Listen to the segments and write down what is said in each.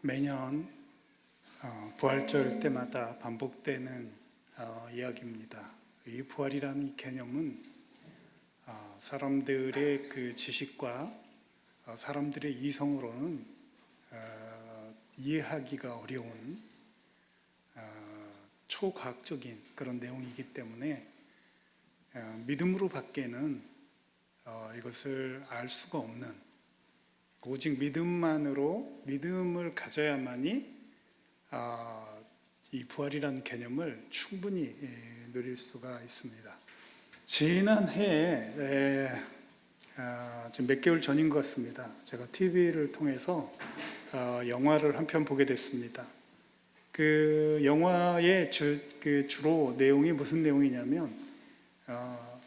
매년 부활절 때마다 반복되는 이야기입니다. 이 부활이라는 이 개념은 사람들의 그 지식과 사람들의 이성으로는 이해하기가 어려운 초과학적인 그런 내용이기 때문에 믿음으로 밖에는 이것을 알 수가 없는, 오직 믿음을 가져야만이 이 부활이라는 개념을 충분히 누릴 수가 있습니다. 지난해에 지금 몇 개월 전인 것 같습니다. 제가 TV를 통해서 영화를 한 편 보게 됐습니다. 그 영화의 주로 내용이 무슨 내용이냐면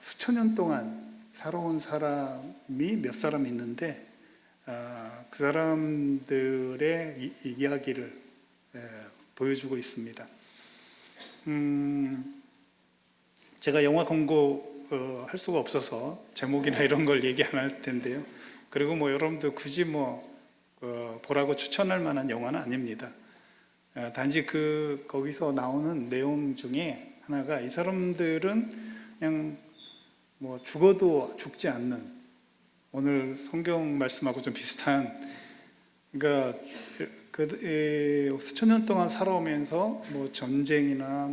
수천 년 동안 살아온 사람이 몇 사람 있는데 그 사람들의 이야기를 보여주고 있습니다. 제가 영화 광고 할 수가 없어서 제목이나 이런 걸 얘기 안 할 텐데요. 그리고 여러분들 굳이 보라고 추천할 만한 영화는 아닙니다. 단지 거기서 나오는 내용 중에 하나가, 이 사람들은 그냥 죽어도 죽지 않는, 오늘 성경 말씀하고 좀 비슷한, 그러니까 수천 년 동안 살아오면서 전쟁이나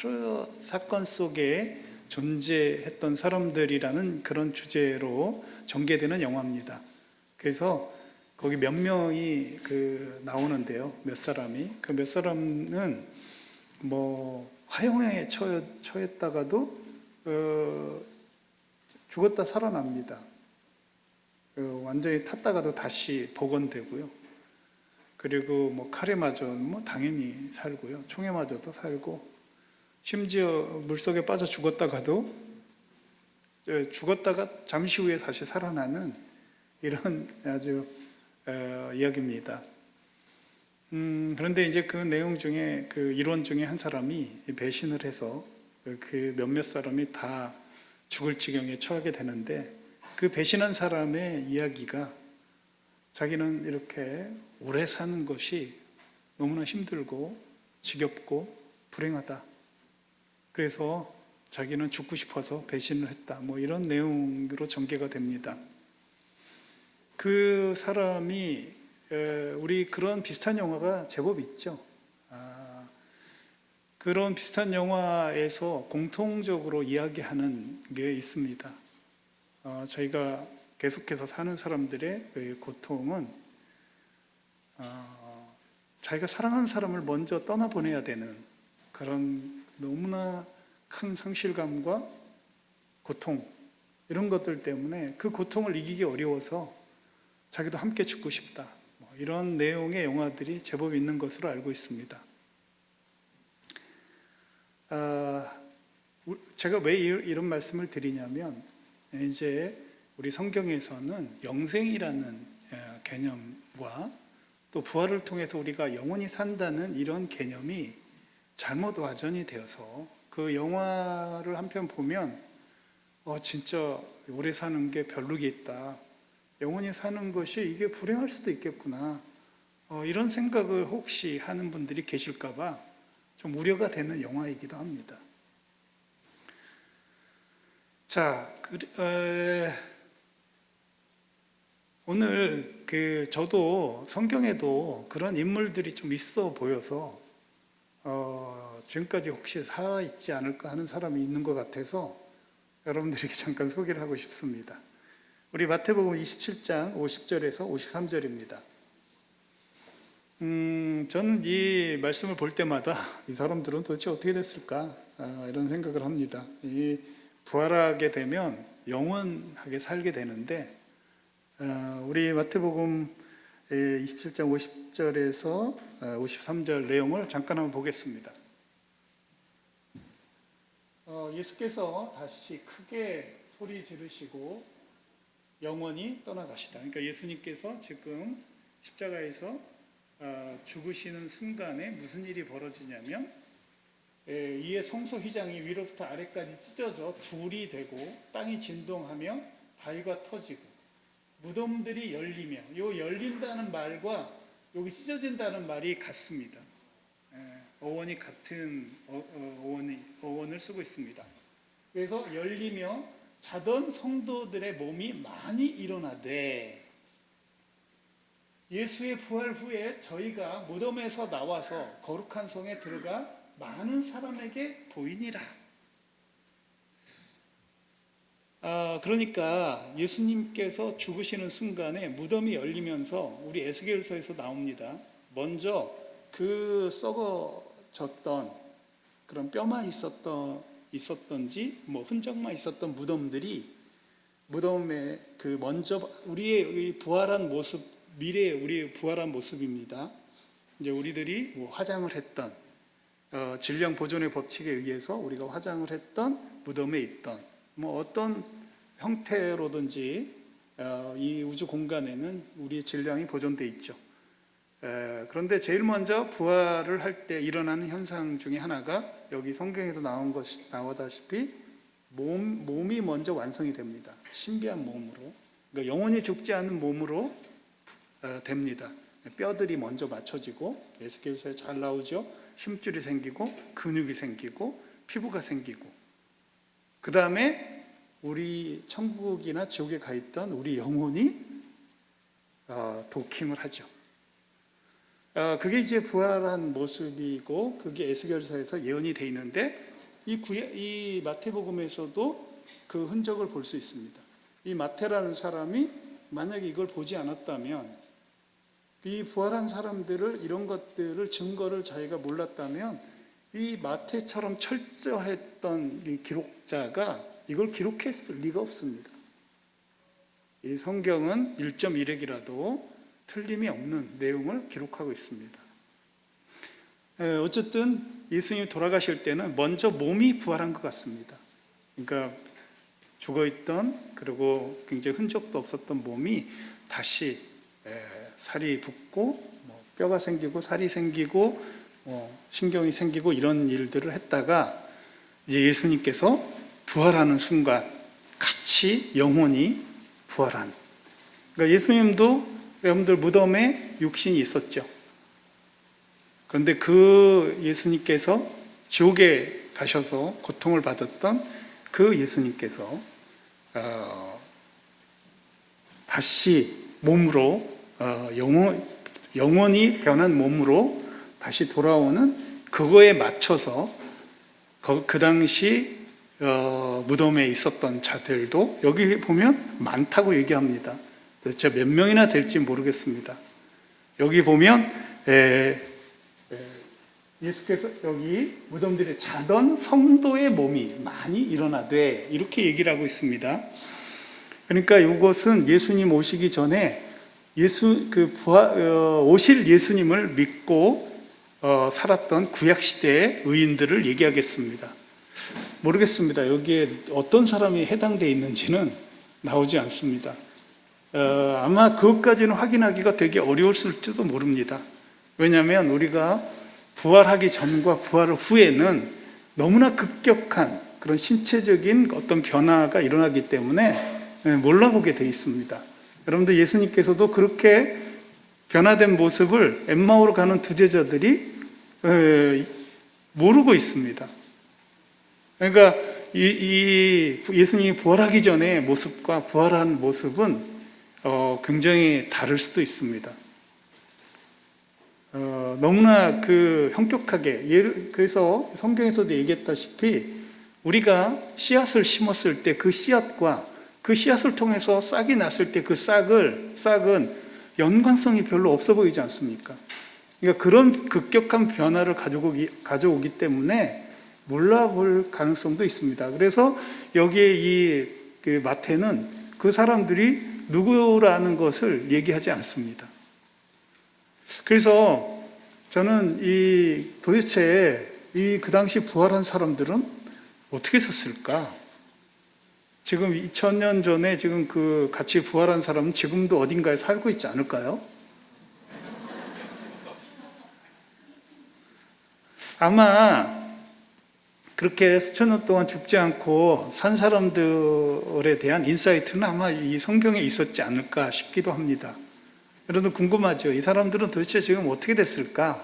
여러 사건 속에 존재했던 사람들이라는 그런 주제로 전개되는 영화입니다. 그래서 거기 몇 명이 나오는데요. 몇 사람이, 그 몇 사람은 화형에 처했다가도 죽었다 살아납니다. 완전히 탔다가도 다시 복원되고요. 그리고 칼에 맞아 당연히 살고요. 총에 맞아도 살고, 심지어 물속에 빠져 죽었다가도 죽었다가 잠시 후에 다시 살아나는 이런 아주 이야기입니다. 그런데 이제 그 내용 중에, 그 이론 중에 한 사람이 배신을 해서 그 몇몇 사람이 다 죽을 지경에 처하게 되는데, 그 배신한 사람의 이야기가, 자기는 이렇게 오래 사는 것이 너무나 힘들고 지겹고 불행하다. 그래서 자기는 죽고 싶어서 배신을 했다. 이런 내용으로 전개가 됩니다. 그 사람이, 우리 그런 비슷한 영화가 제법 있죠. 그런 비슷한 영화에서 공통적으로 이야기하는 게 있습니다. 저희가 계속해서 사는 사람들의 고통은 자기가 사랑하는 사람을 먼저 떠나보내야 되는 그런 너무나 큰 상실감과 고통, 이런 것들 때문에 그 고통을 이기기 어려워서 자기도 함께 죽고 싶다, 이런 내용의 영화들이 제법 있는 것으로 알고 있습니다. 제가 왜 이런 말씀을 드리냐면, 이제 우리 성경에서는 영생이라는 개념과 또 부활을 통해서 우리가 영원히 산다는 이런 개념이 잘못 와전이 되어서, 그 영화를 한 편 보면 진짜 오래 사는 게 별로겠다, 영원히 사는 것이 이게 불행할 수도 있겠구나, 이런 생각을 혹시 하는 분들이 계실까 봐 좀 우려가 되는 영화이기도 합니다. 자, 오늘 저도 성경에도 그런 인물들이 좀 있어 보여서 지금까지 혹시 살아있지 않을까 하는 사람이 있는 것 같아서 여러분들에게 잠깐 소개를 하고 싶습니다. 우리 마태복음 27장 50절에서 53절입니다. 저는 이 말씀을 볼 때마다 이 사람들은 도대체 어떻게 됐을까, 이런 생각을 합니다. 이 부활하게 되면 영원하게 살게 되는데, 우리 마태복음 27장 50절에서 53절 내용을 잠깐 한번 보겠습니다. 예수께서 다시 크게 소리 지르시고 영원히 떠나가시다. 그러니까 예수님께서 지금 십자가에서 죽으시는 순간에 무슨 일이 벌어지냐면, 이에 성소 휘장이 위로부터 아래까지 찢어져 둘이 되고 땅이 진동하며 바위가 터지고 무덤들이 열리며, 요 열린다는 말과 여기 찢어진다는 말이 같습니다. 어원이 같은 어원을 쓰고 있습니다. 그래서 열리며 자던 성도들의 몸이 많이 일어나되, 예수의 부활 후에 저희가 무덤에서 나와서 거룩한 성에 들어가 많은 사람에게 보이니라. 그러니까 예수님께서 죽으시는 순간에 무덤이 열리면서 우리 에스겔서에서 나옵니다. 먼저 그 썩어졌던 그런 뼈만 있었던지 뭐 흔적만 있었던 무덤들이, 무덤에 그 먼저 우리의 부활한 모습, 미래의 우리의 부활한 모습입니다. 이제 우리들이 뭐 화장을 했던 질량 보존의 법칙에 의해서 우리가 화장을 했던 무덤에 있던 뭐 어떤 형태로든지 이 우주 공간에는 우리의 질량이 보존돼 있죠. 그런데 제일 먼저 부활을 할 때 일어나는 현상 중에 하나가 여기 성경에도 나오다시피 몸이 먼저 완성이 됩니다. 신비한 몸으로, 그러니까 영원히 죽지 않는 몸으로 됩니다. 뼈들이 먼저 맞춰지고, 에스겔서에 잘 나오죠. 심줄이 생기고 근육이 생기고 피부가 생기고, 그 다음에 우리 천국이나 지옥에 가 있던 우리 영혼이 도킹을 하죠. 그게 이제 부활한 모습이고, 그게 에스겔서에서 예언이 돼 있는데, 이 마태복음에서도 그 흔적을 볼 수 있습니다. 이 마태라는 사람이 만약에 이걸 보지 않았다면, 이 부활한 사람들을, 이런 것들을, 증거를 자기가 몰랐다면, 이 마태처럼 철저했던 이 기록자가 이걸 기록했을 리가 없습니다. 이 성경은 1.1핵이라도 틀림이 없는 내용을 기록하고 있습니다. 어쨌든 예수님이 돌아가실 때는 먼저 몸이 부활한 것 같습니다. 그러니까 죽어있던, 그리고 굉장히 흔적도 없었던 몸이 다시 살이 붙고 뼈가 생기고 살이 생기고 신경이 생기고 이런 일들을 했다가, 이제 예수님께서 부활하는 순간 같이 영혼이 부활한, 그러니까 예수님도 여러분들 무덤에 육신이 있었죠. 그런데 그 예수님께서 지옥에 가셔서 고통을 받았던 그 예수님께서 다시 몸으로, 영원히 변한 몸으로 다시 돌아오는, 그거에 맞춰서 그 당시 무덤에 있었던 자들도 여기 보면 많다고 얘기합니다. 도대체 몇 명이나 될지 모르겠습니다. 여기 보면 예수께서 여기 무덤들에 자던 성도의 몸이 많이 일어나되, 이렇게 얘기를 하고 있습니다. 그러니까 이것은 예수님 오시기 전에 오실 예수님을 믿고 살았던 구약 시대의 의인들을 얘기하겠습니다. 모르겠습니다. 여기에 어떤 사람이 해당되어 있는지는 나오지 않습니다. 아마 그것까지는 확인하기가 되게 어려웠을지도 모릅니다. 왜냐하면 우리가 부활하기 전과 부활 후에는 너무나 급격한 그런 신체적인 어떤 변화가 일어나기 때문에 몰라보게 되어 있습니다. 여러분들, 예수님께서도 그렇게 변화된 모습을 엠마오로 가는 두 제자들이 모르고 있습니다. 그러니까 이 예수님이 부활하기 전의 모습과 부활한 모습은 굉장히 다를 수도 있습니다. 너무나 형격하게, 그래서 성경에서도 얘기했다시피 우리가 씨앗을 심었을 때 그 씨앗과 그 씨앗을 통해서 싹이 났을 때 그 싹은 연관성이 별로 없어 보이지 않습니까? 그러니까 그런 급격한 변화를 가져오기 때문에 몰라볼 가능성도 있습니다. 그래서 여기에 그 마태는 그 사람들이 누구라는 것을 얘기하지 않습니다. 그래서 저는 도대체 그 당시 부활한 사람들은 어떻게 샀을까? 지금 2000년 전에 지금 같이 부활한 사람은 지금도 어딘가에 살고 있지 않을까요? 아마 그렇게 수천 년 동안 죽지 않고 산 사람들에 대한 인사이트는 아마 이 성경에 있었지 않을까 싶기도 합니다. 여러분 궁금하죠? 이 사람들은 도대체 지금 어떻게 됐을까?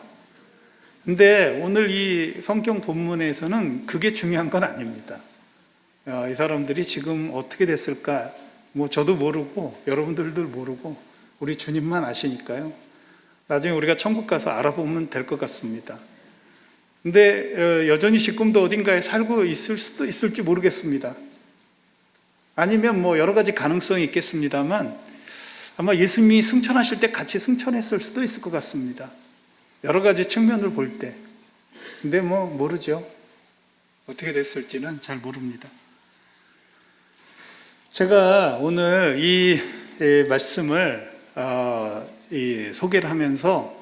근데 오늘 이 성경 본문에서는 그게 중요한 건 아닙니다. 이 사람들이 지금 어떻게 됐을까? 뭐 저도 모르고 여러분들도 모르고 우리 주님만 아시니까요. 나중에 우리가 천국 가서 알아보면 될 것 같습니다. 근데 여전히 지금도 어딘가에 살고 있을 수도 있을지 모르겠습니다. 아니면 뭐 여러 가지 가능성이 있겠습니다만 아마 예수님이 승천하실 때 같이 승천했을 수도 있을 것 같습니다. 여러 가지 측면을 볼 때. 근데 뭐 모르죠. 어떻게 됐을지는 잘 모릅니다. 제가 오늘 이 말씀을 소개를 하면서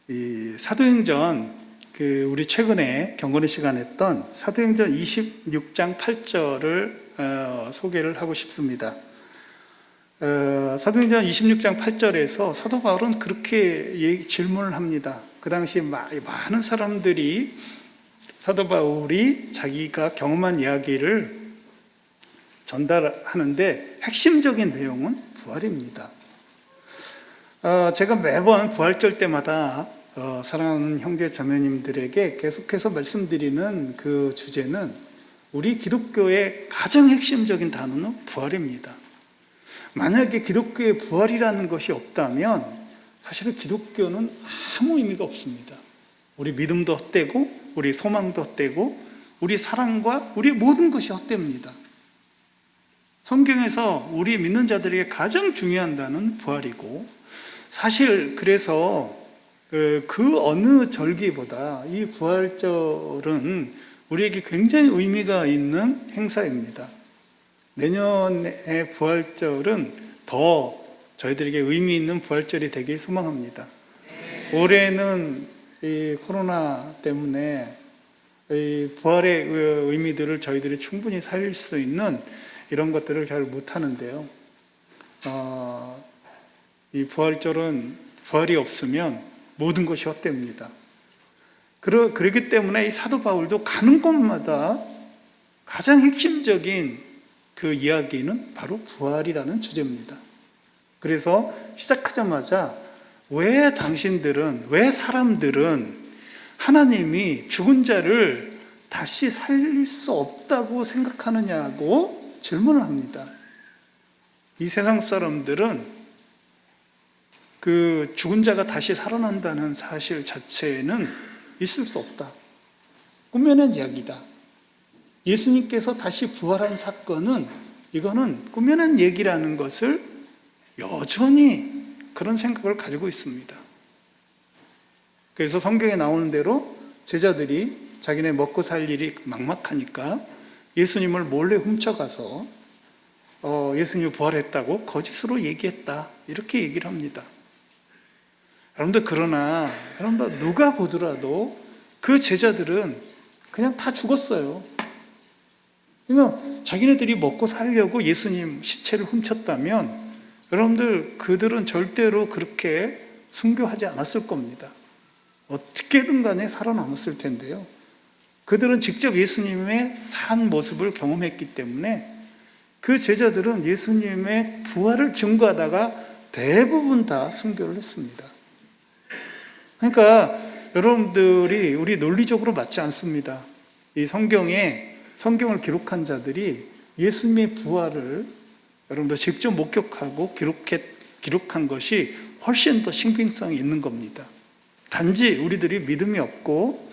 이 사도행전 우리 최근에 경건의 시간 했던 사도행전 26장 8절을 소개를 하고 싶습니다. 사도행전 26장 8절에서 사도 바울은 그렇게 질문을 합니다. 그 당시 많은 사람들이 사도 바울이 자기가 경험한 이야기를 전달하는데 핵심적인 내용은 부활입니다. 제가 매번 부활절 때마다 사랑하는 형제 자매님들에게 계속해서 말씀드리는 그 주제는 우리 기독교의 가장 핵심적인 단어는 부활입니다. 만약에 기독교의 부활이라는 것이 없다면 사실은 기독교는 아무 의미가 없습니다. 우리 믿음도 헛되고 우리 소망도 헛되고 우리 사랑과 우리 모든 것이 헛됩니다. 성경에서 우리 믿는 자들에게 가장 중요한 단어는 부활이고 사실 그래서 그 어느 절기보다 이 부활절은 우리에게 굉장히 의미가 있는 행사입니다. 내년의 부활절은 더 저희들에게 의미 있는 부활절이 되길 소망합니다. 올해는 이 코로나 때문에 이 부활의 의미들을 저희들이 충분히 살릴 수 있는 이런 것들을 잘 못하는데요. 이 부활절은 부활이 없으면 모든 것이 헛됩니다. 그렇기 때문에 이 사도 바울도 가는 곳마다 가장 핵심적인 그 이야기는 바로 부활이라는 주제입니다. 그래서 시작하자마자 왜 사람들은 하나님이 죽은 자를 다시 살릴 수 없다고 생각하느냐고 질문을 합니다. 이 세상 사람들은 그 죽은 자가 다시 살아난다는 사실 자체는 있을 수 없다. 꾸며낸 이야기다. 예수님께서 다시 부활한 사건은 이거는 꾸며낸 얘기라는 것을 여전히 그런 생각을 가지고 있습니다. 그래서 성경에 나오는 대로 제자들이 자기네 먹고 살 일이 막막하니까 예수님을 몰래 훔쳐가서 예수님이 부활했다고 거짓으로 얘기했다. 이렇게 얘기를 합니다. 여러분들 그러나 여러분들 누가 보더라도 그 제자들은 그냥 다 죽었어요. 그러니까 자기네들이 먹고 살려고 예수님 시체를 훔쳤다면 여러분들 그들은 절대로 그렇게 순교하지 않았을 겁니다. 어떻게든 간에 살아남았을 텐데요. 그들은 직접 예수님의 산 모습을 경험했기 때문에 그 제자들은 예수님의 부활을 증거하다가 대부분 다 순교를 했습니다. 그러니까 여러분들이 우리 논리적으로 맞지 않습니다. 이 성경을 기록한 자들이 예수님의 부활을 여러분들 직접 목격하고 기록한 것이 훨씬 더 신빙성이 있는 겁니다. 단지 우리들이 믿음이 없고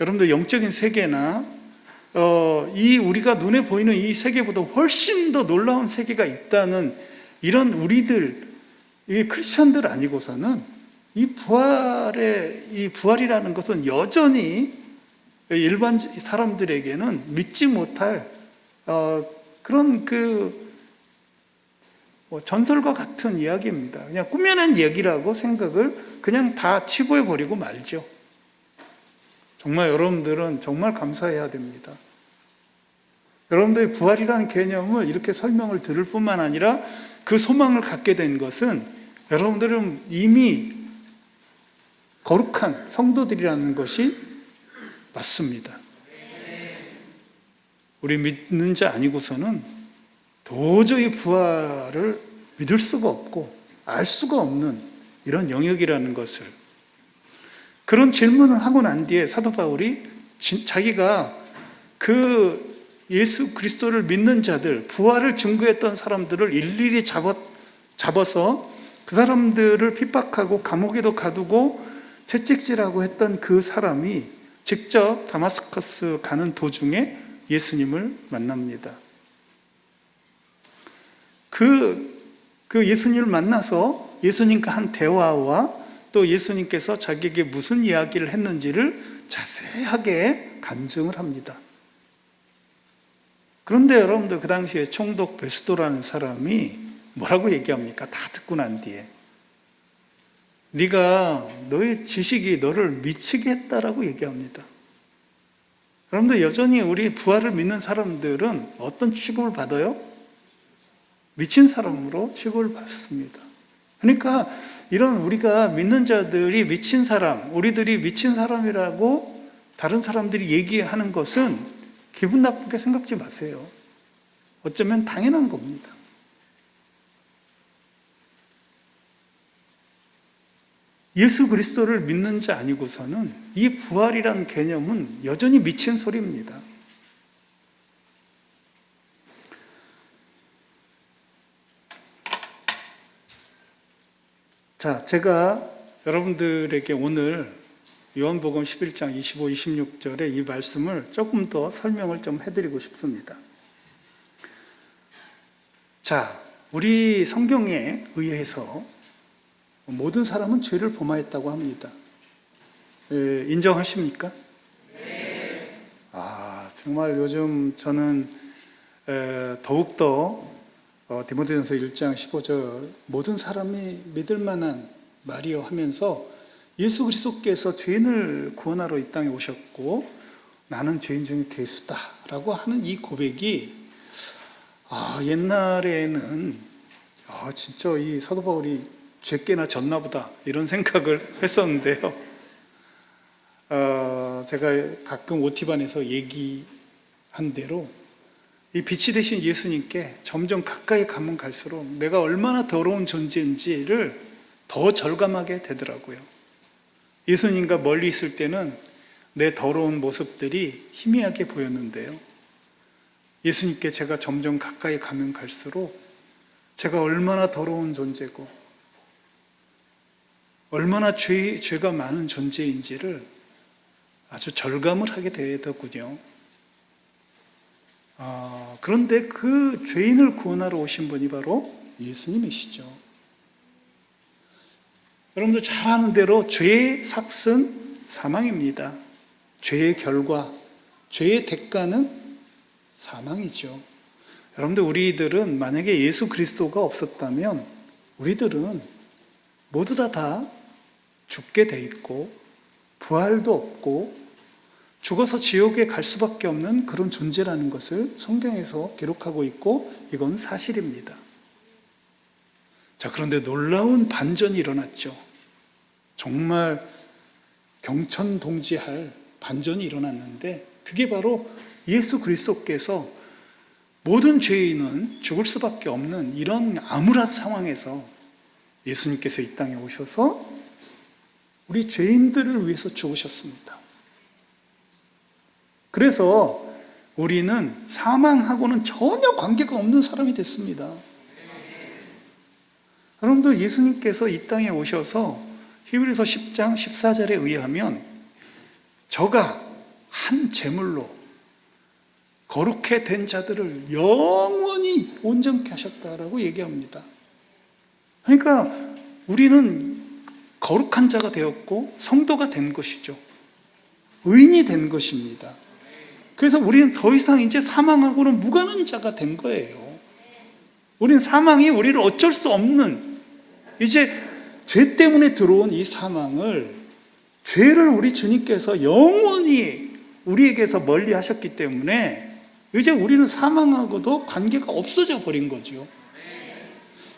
여러분들 영적인 세계나 이 우리가 눈에 보이는 이 세계보다 훨씬 더 놀라운 세계가 있다는 이런 우리들 이 크리스천들 아니고서는 이 부활이라는 것은 여전히 일반 사람들에게는 믿지 못할 그런 전설과 같은 이야기입니다. 그냥 꾸며낸 얘기라고 생각을 그냥 다 치부해 버리고 말죠. 정말 여러분들은 정말 감사해야 됩니다. 여러분들의 부활이라는 개념을 이렇게 설명을 들을 뿐만 아니라 그 소망을 갖게 된 것은 여러분들은 이미 거룩한 성도들이라는 것이 맞습니다. 우리 믿는 자 아니고서는 도저히 부활을 믿을 수가 없고 알 수가 없는 이런 영역이라는 것을, 그런 질문을 하고 난 뒤에 사도 바울이 자기가 그 예수 그리스도를 믿는 자들, 부활을 증거했던 사람들을 일일이 잡아서 그 사람들을 핍박하고 감옥에도 가두고 채찍질하고 했던 그 사람이 직접 다마스커스 가는 도중에 예수님을 만납니다. 그 예수님을 만나서 예수님과 한 대화와 또 예수님께서 자기에게 무슨 이야기를 했는지를 자세하게 간증을 합니다. 그런데 여러분들, 그 당시에 총독 베스도라는 사람이 뭐라고 얘기합니까? 다 듣고 난 뒤에 네가 너의 지식이 너를 미치게 했다라고 얘기합니다. 여러분들, 여전히 우리 부활을 믿는 사람들은 어떤 취급을 받아요? 미친 사람으로 취급을 받습니다. 그러니까 이런 우리가 믿는 자들이 미친 사람, 우리들이 미친 사람이라고 다른 사람들이 얘기하는 것은 기분 나쁘게 생각지 마세요. 어쩌면 당연한 겁니다. 예수 그리스도를 믿는 자 아니고서는 이 부활이라는 개념은 여전히 미친 소리입니다. 자, 제가 여러분들에게 오늘 요한복음 11장 25, 26절의 이 말씀을 조금 더 설명을 좀 해드리고 싶습니다. 자, 우리 성경에 의해서 모든 사람은 죄를 범하였다고 합니다. 인정하십니까? 네. 정말 요즘 저는 더욱더 디모데전서 1장 15절 모든 사람이 믿을 만한 말이여 하면서 예수 그리스도께서 죄인을 구원하러 이 땅에 오셨고 나는 죄인 중에 괴수다라고 하는 이 고백이 옛날에는 진짜 이 사도 바울이 죄께나 졌나 보다 이런 생각을 했었는데요. 제가 가끔 OT반에서 얘기한 대로 이 빛이 되신 예수님께 점점 가까이 가면 갈수록 내가 얼마나 더러운 존재인지를 더 절감하게 되더라고요. 예수님과 멀리 있을 때는 내 더러운 모습들이 희미하게 보였는데요. 예수님께 제가 점점 가까이 가면 갈수록 제가 얼마나 더러운 존재고 얼마나 죄가 많은 존재인지를 아주 절감을 하게 되더군요. 그런데 그 죄인을 구원하러 오신 분이 바로 예수님이시죠. 여러분들 잘 아는 대로 죄의 삭은 사망입니다. 죄의 결과, 죄의 대가는 사망이죠. 여러분들, 우리들은 만약에 예수 그리스도가 없었다면 우리들은 모두 다 죽게 돼 있고 부활도 없고 죽어서 지옥에 갈 수밖에 없는 그런 존재라는 것을 성경에서 기록하고 있고 이건 사실입니다. 자, 그런데 놀라운 반전이 일어났죠. 정말 경천동지할 반전이 일어났는데 그게 바로 예수 그리스도께서 모든 죄인은 죽을 수밖에 없는 이런 암울한 상황에서 예수님께서 이 땅에 오셔서 우리 죄인들을 위해서 죽으셨습니다. 그래서 우리는 사망하고는 전혀 관계가 없는 사람이 됐습니다. 여러분들, 예수님께서 이 땅에 오셔서 히브리서 10장 14절에 의하면 저가 한 제물로 거룩해 된 자들을 영원히 온전케 하셨다라고 얘기합니다. 그러니까 우리는 거룩한 자가 되었고 성도가 된 것이죠. 의인이 된 것입니다. 그래서 우리는 더 이상 이제 사망하고는 무관한 자가 된 거예요. 우리는 사망이 우리를 어쩔 수 없는, 이제 죄 때문에 들어온 이 사망을, 죄를 우리 주님께서 영원히 우리에게서 멀리 하셨기 때문에 이제 우리는 사망하고도 관계가 없어져 버린 거죠.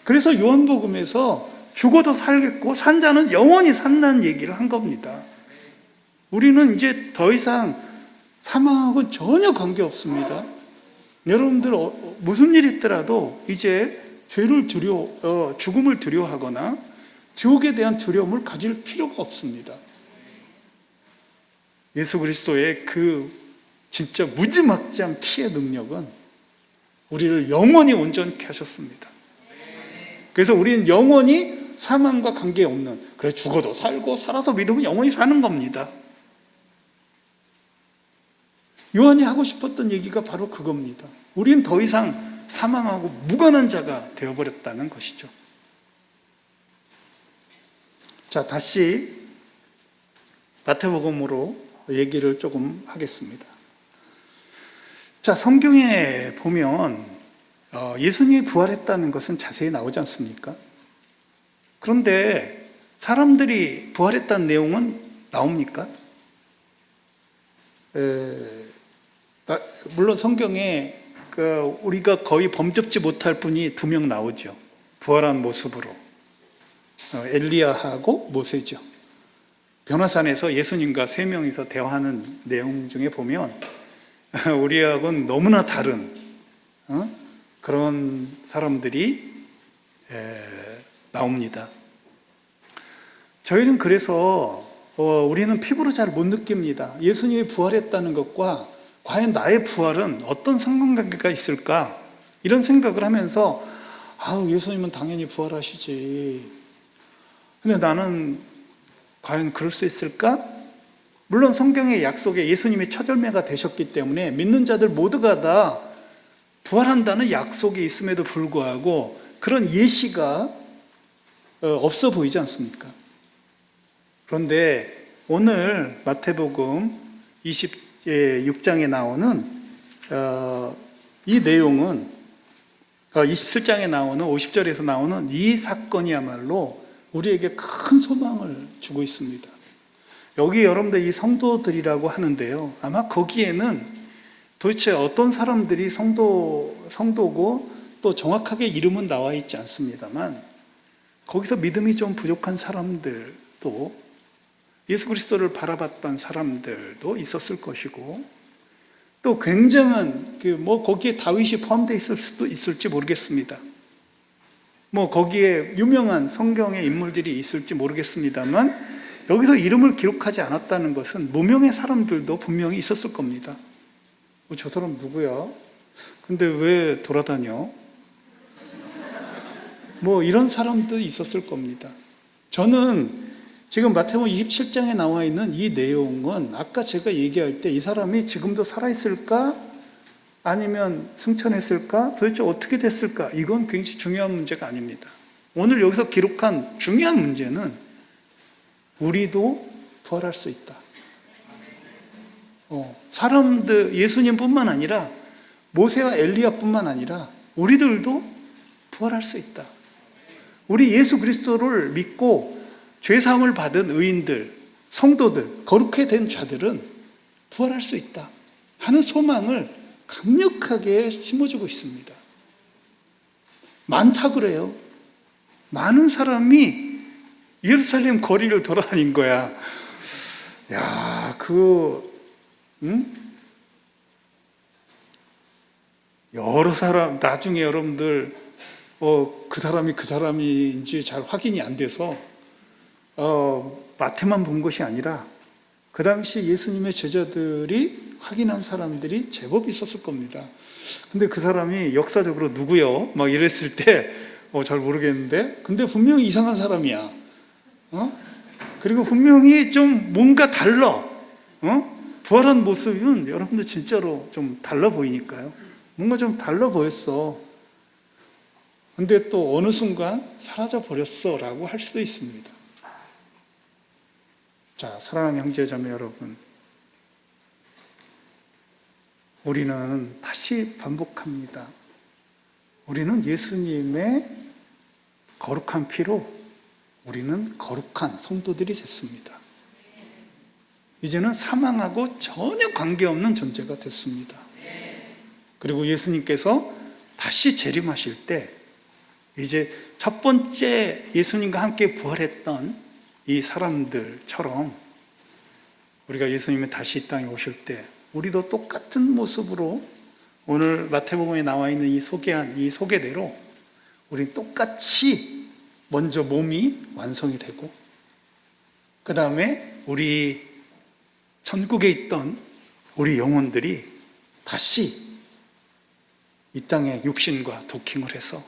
그래서 요한복음에서 죽어도 살겠고 산 자는 영원히 산다는 얘기를 한 겁니다. 우리는 이제 더 이상 사망하고는 전혀 관계없습니다. 여러분들 무슨 일이 있더라도 이제 죽음을 두려워하거나 지옥에 대한 두려움을 가질 필요가 없습니다. 예수 그리스도의 그 진짜 무지막지한 피의 능력은 우리를 영원히 온전케 하셨습니다. 그래서 우리는 영원히 사망과 관계없는, 그래 죽어도 살고 살아서 믿으면 영원히 사는 겁니다. 요한이 하고 싶었던 얘기가 바로 그겁니다. 우리는 더 이상 사망하고 무관한 자가 되어버렸다는 것이죠. 자, 다시 마태복음으로 얘기를 조금 하겠습니다. 자, 성경에 보면 예수님이 부활했다는 것은 자세히 나오지 않습니까? 그런데 사람들이 부활했다는 내용은 나옵니까? 물론 성경에 우리가 거의 범접지 못할 분이 2명 나오죠. 부활한 모습으로. 엘리야하고 모세죠. 변화산에서 예수님과 3명이서 대화하는 내용 중에 보면 우리하고는 너무나 다른 그런 사람들이 나옵니다. 저희는 그래서 우리는 피부로 잘 못 느낍니다. 예수님이 부활했다는 것과 과연 나의 부활은 어떤 상관관계가 있을까? 이런 생각을 하면서 예수님은 당연히 부활하시지. 근데 나는 과연 그럴 수 있을까? 물론 성경의 약속에 예수님이 첫 열매가 되셨기 때문에 믿는 자들 모두가 다 부활한다는 약속이 있음에도 불구하고 그런 예시가 없어 보이지 않습니까? 그런데 오늘 마태복음 26장에 나오는 이 내용은 27장에 나오는 50절에서 나오는 이 사건이야말로 우리에게 큰 소망을 주고 있습니다. 여기 여러분들 이 성도들이라고 하는데요. 아마 거기에는 도대체 어떤 사람들이 성도고 또 정확하게 이름은 나와 있지 않습니다만 거기서 믿음이 좀 부족한 사람들도 예수 그리스도를 바라봤던 사람들도 있었을 것이고 또 굉장한 거기에 다윗이 포함되어 있을 수도 있을지 모르겠습니다. 거기에 유명한 성경의 인물들이 있을지 모르겠습니다만 여기서 이름을 기록하지 않았다는 것은 무명의 사람들도 분명히 있었을 겁니다. 저 사람 누구야? 근데 왜 돌아다녀? 이런 사람도 있었을 겁니다. 저는 지금 마태복음 27장에 나와 있는 이 내용은 아까 제가 얘기할 때 이 사람이 지금도 살아있을까? 아니면 승천했을까? 도대체 어떻게 됐을까? 이건 굉장히 중요한 문제가 아닙니다. 오늘 여기서 기록한 중요한 문제는 우리도 부활할 수 있다. 사람들, 예수님뿐만 아니라 모세와 엘리야뿐만 아니라 우리들도 부활할 수 있다. 우리 예수 그리스도를 믿고 죄사함을 받은 의인들, 성도들, 거룩해 된 자들은 부활할 수 있다 하는 소망을 강력하게 심어주고 있습니다. 많다 그래요. 많은 사람이 예루살렘 거리를 돌아다닌 거야. 여러 사람, 나중에 여러분들 그 사람인지 잘 확인이 안 돼서 마태만 본 것이 아니라 그 당시 예수님의 제자들이 확인한 사람들이 제법 있었을 겁니다. 근데 그 사람이 역사적으로 누구요? 막 이랬을 때 잘 모르겠는데 근데 분명히 이상한 사람이야. 그리고 분명히 좀 뭔가 달라. 부활한 모습은 여러분들 진짜로 좀 달라 보이니까요. 뭔가 좀 달라 보였어. 근데 또 어느 순간 사라져 버렸어 라고 할 수도 있습니다. 자, 사랑하는 형제자매 여러분, 우리는 다시 반복합니다. 우리는 예수님의 거룩한 피로 우리는 거룩한 성도들이 됐습니다. 이제는 사망하고 전혀 관계없는 존재가 됐습니다. 그리고 예수님께서 다시 재림하실 때 이제 첫 번째 예수님과 함께 부활했던 이 사람들처럼 우리가 예수님이 다시 이 땅에 오실 때 우리도 똑같은 모습으로 오늘 마태복음에 나와 있는 이 소개한 이 소개대로 우리 똑같이 먼저 몸이 완성이 되고, 그 다음에 우리 천국에 있던 우리 영혼들이 다시 이 땅에 육신과 도킹을 해서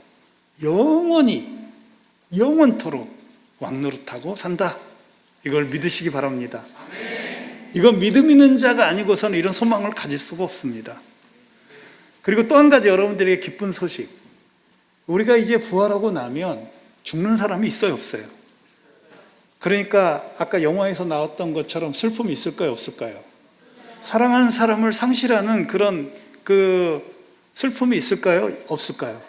영원토록 왕노릇하고 산다. 이걸 믿으시기 바랍니다. 이건 믿음 있는 자가 아니고서는 이런 소망을 가질 수가 없습니다. 그리고 또 한 가지 여러분들에게 기쁜 소식. 우리가 이제 부활하고 나면 죽는 사람이 있어요, 없어요? 그러니까 아까 영화에서 나왔던 것처럼 슬픔이 있을까요, 없을까요? 사랑하는 사람을 상실하는 그런 슬픔이 있을까요, 없을까요?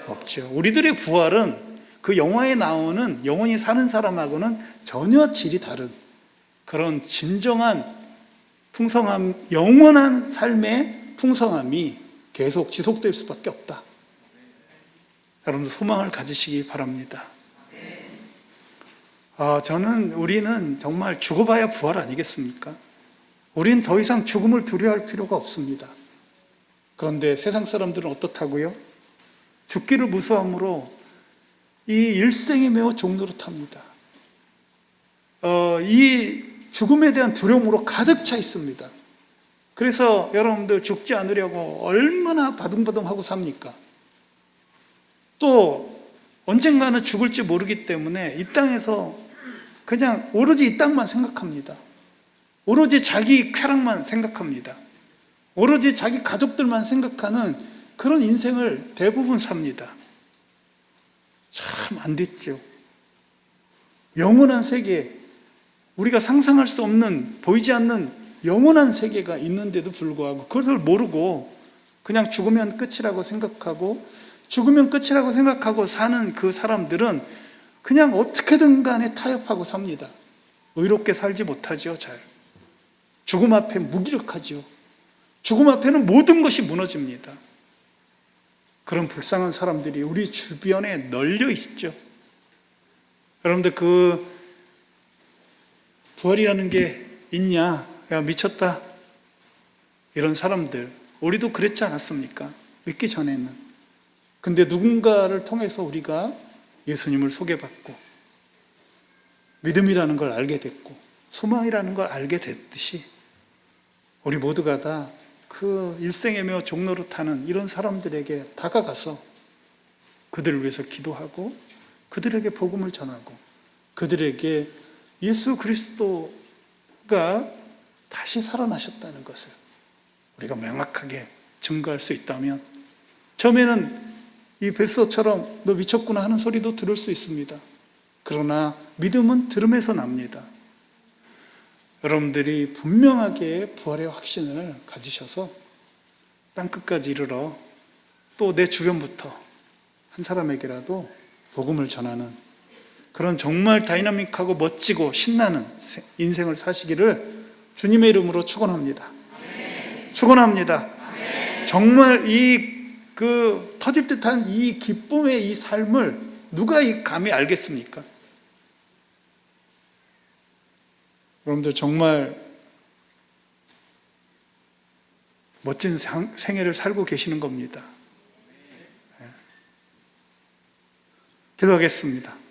없죠. 우리들의 부활은 그 영화에 나오는 영원히 사는 사람하고는 전혀 질이 다른 그런 진정한 풍성함, 영원한 삶의 풍성함이 계속 지속될 수밖에 없다. 여러분들 소망을 가지시기 바랍니다. 우리는 정말 죽어봐야 부활 아니겠습니까? 우리는 더 이상 죽음을 두려워할 필요가 없습니다. 그런데 세상 사람들은 어떻다고요? 죽기를 무서워함으로 이 일생에 매우 종노릇합니다. 이 죽음에 대한 두려움으로 가득 차 있습니다. 그래서 여러분들 죽지 않으려고 얼마나 바둥바둥하고 삽니까? 또 언젠가는 죽을지 모르기 때문에 이 땅에서 그냥 오로지 이 땅만 생각합니다. 오로지 자기 쾌락만 생각합니다. 오로지 자기 가족들만 생각하는 그런 인생을 대부분 삽니다. 참 안 됐죠. 영원한 세계, 우리가 상상할 수 없는, 보이지 않는 영원한 세계가 있는데도 불구하고 그것을 모르고 그냥 죽으면 끝이라고 생각하고 사는 그 사람들은 그냥 어떻게든 간에 타협하고 삽니다. 의롭게 살지 못하죠, 잘. 죽음 앞에 무기력하죠. 죽음 앞에는 모든 것이 무너집니다. 그런 불쌍한 사람들이 우리 주변에 널려 있죠. 여러분들 부활이라는 게 있냐? 야, 미쳤다. 이런 사람들, 우리도 그랬지 않았습니까? 믿기 전에는. 근데 누군가를 통해서 우리가 예수님을 소개받고 믿음이라는 걸 알게 됐고 소망이라는 걸 알게 됐듯이 우리 모두가 다 그 일생에 매어 종노릇하는 이런 사람들에게 다가가서 그들을 위해서 기도하고 그들에게 복음을 전하고 그들에게 예수 그리스도가 다시 살아나셨다는 것을 우리가 명확하게 증거할 수 있다면, 처음에는 이 베드로처럼 너 미쳤구나 하는 소리도 들을 수 있습니다. 그러나 믿음은 들음에서 납니다. 여러분들이 분명하게 부활의 확신을 가지셔서 땅끝까지 이르러 또 내 주변부터 한 사람에게라도 복음을 전하는 그런 정말 다이나믹하고 멋지고 신나는 인생을 사시기를 주님의 이름으로 축원합니다. 축원합니다. 정말 터질 듯한 이 기쁨의 이 삶을 누가 감히 알겠습니까? 여러분들 정말 멋진 생애를 살고 계시는 겁니다. 기도하겠습니다.